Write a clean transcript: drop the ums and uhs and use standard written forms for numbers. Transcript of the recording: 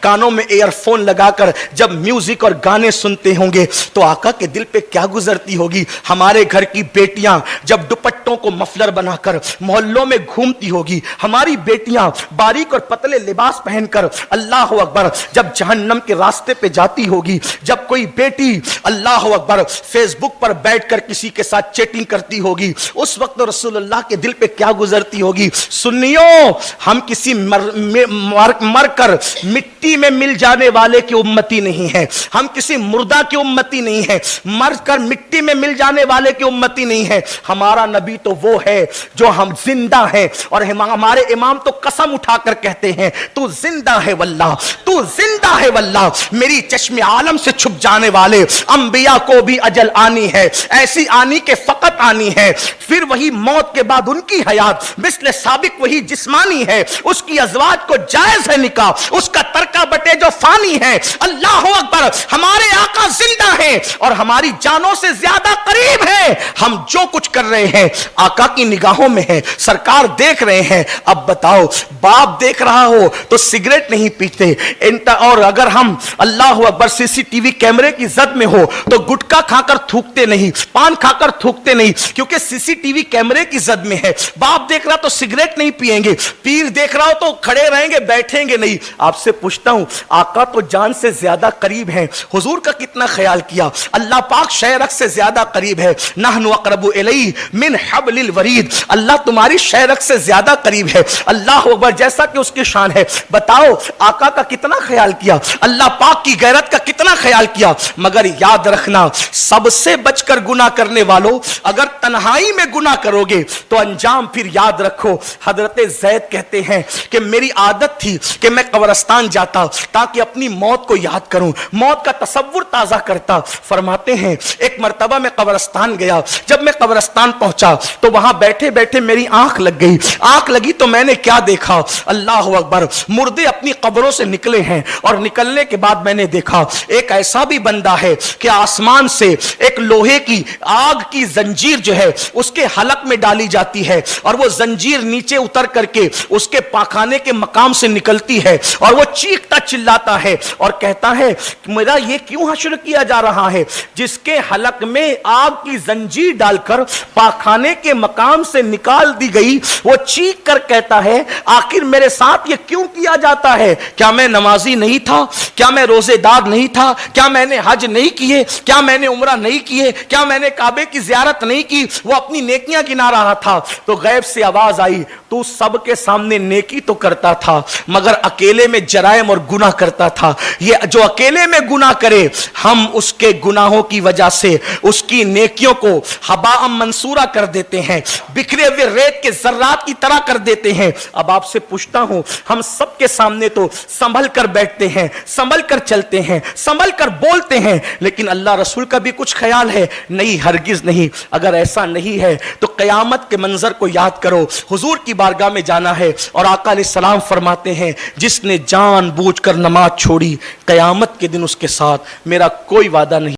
کانوں میں year phone لگا کر جب میوزک اور گانے سنتے ہوں گے تو آقا کے دل پہ کیا گزرتی ہوگی. ہمارے گھر کی بیٹیاں جب دوپٹوں کو مفلر بنا کر محلوں میں گھومتی ہوگی, ہماری بیٹیاں باریک اور پتلے لباس پہن کر اللہ اکبر جب جہنم کے راستے پہ جاتی ہوگی, جب کوئی بیٹی اللہ اکبر فیس بک پر بیٹھ کر کسی کے ساتھ چیٹنگ کرتی ہوگی, اس وقت رسول اللہ کے دل پہ کیا گزرتی ہوگی. سنیو, ہم کسی مر کر مٹی میں مل جانے والے کی امتی نہیں ہے, ہم کسی مردہ کی امتی نہیں ہے, مر کر مٹی میں مل جانے والے کی امتی نہیں ہے. ہمارا نبی تو وہ ہے جو ہم زندہ ہیں, اور ہمارے امام تو قسم اٹھا کر کہتے ہیں تو زندہ ہے واللہ, تو زندہ ہے واللہ. میری چشم عالم سے چھپ جانے والے انبیاء کو بھی اجل آنی ہے, ایسی آنی کہ فقط آنی ہے, پھر وہی موت کے بعد ان کی حیات مثل سابق وہی جسمانی ہے, اس کی ازواج کو جائز ہے نکاح, اس کا ترکہ بٹے جو فانی ہے. اللہ اکبر, ہمارے آقا زندہ ہیں اور ہماری جانوں سے زیادہ قریب ہیں. ہم جو کچھ کر رہے ہیں آقا کی نگاہوں میں ہے, سرکار دیکھ رہے ہیں. اب بتاؤ, باپ دیکھ رہا ہو تو سگریٹ نہیں پیتے, اور اگر ہم اللہ اکبر سی سی ٹی وی کیمرے کی زد میں ہو تو گٹکا کھا کر تھوکتے نہیں, پان کھا کر تھوکتے نہیں, کیونکہ سی سی ٹی وی کیمرے کی زد میں ہے. باپ دیکھ رہا تو سگریٹ نہیں پیئیں گے, پیر دیکھ رہا ہو تو کھڑے رہیں گے, بیٹھیں گے نہیں. آپ سے پوچھتا ہوں, آقا تو جان سے زیادہ قریب ہیں, حضور کا کتنا خیال کیا. اللہ پاک شہرک سے زیادہ قریب ہے, نحن اقرب الیہ من حبل الورید, اللہ تمہاری شہرک سے زیادہ قریب ہے. اللہ اکبر, جیسا کہ اس کی شان ہے. بتاؤ آقا کا کتنا خیال کیا, اللہ پاک کی غیرت کا کتنا خیال کیا. مگر یاد رکھنا, سب سے بچ کر گناہ کرنے والوں, اگر تنہائی میں گناہ کرو گے تو انجام پھر یاد رکھو. حضرت زید کہتے ہیں کہ میری عادت تھی کہ میں قبرستان جاتا تاکہ اپنی موت کو یاد کروں, موت کا تصور تازہ کرتا. فرماتے ہیں ایک مرتبہ میں قبرستان گیا, جب میں قبرستان پہنچا تو وہاں بیٹھے بیٹھے میری آنکھ لگ گئی. آنکھ لگی تو میں نے کیا دیکھا, اللہ اکبر, مردے اپنی قبروں سے نکلے ہیں, اور نکلنے کے بعد میں نے دیکھا ایک ایسا بھی بندہ ہے کہ آسمان سے ایک لوہے کی آگ کی زنجیر جو ہے اس کے حلق میں ڈالی جاتی ہے, اور وہ زنجیر نیچے اتر کر کے اس کے پاخانے کے مقام سے نکلتی ہے, اور وہ چیختا چلاتا ہے اور کہتا ہے میرا یہ کیوں حشر کیا جا رہا ہے, جس کے حلق میں آگ کی زنجیر ڈال کر پاخانے کے مقام سے نکال دی گئی, وہ چیخ کر کہتا ہے آخر میرے ساتھ یہ کیوں کیا جاتا ہے. کیا میں نمازی نہیں تھا, کیا میں روزے دار نہیں تھا, کیا میں نے حج نہیں کیے, کیا میں نے عمرہ نہیں کیے, کیا میں نے کعبے کی زیارت نہیں کی. وہ اپنی نیکیاں گنا رہا تھا تو غیب سے آواز آئی, تو سب کے سامنے نیکی تو کرتا تھا مگر اکیلے میں جرائم اور گناہ کرتا تھا. یہ جو اکیلے میں گناہ کرے ہم اس کے گناہوں کی وجہ سے اس کی نیکیوں کو ہباء منصورہ کر دیتے ہیں, بکھرے ہوئے ریت کے ذرات کی طرح کر دیتے ہیں. اب آپ سے پوچھتا ہوں, ہم سب کے سامنے تو سنبھل کر بیٹھتے ہیں, سنبھل کر چلتے ہیں, سنبھل کر بولتے ہیں, لیکن اللہ رسول کا بھی کچھ خیال ہے نہیں, ہرگز نہیں. اگر ایسا نہیں ہے تو قیامت کے منظر کو یاد کرو. حضور کی بارگاہ میں جانا ہے اور آقا علیہ السلام فرماتے ہیں جس نے جان بوجھ کر نماز چھوڑی قیامت کے دن اس کے ساتھ میرا کوئی وعدہ نہیں.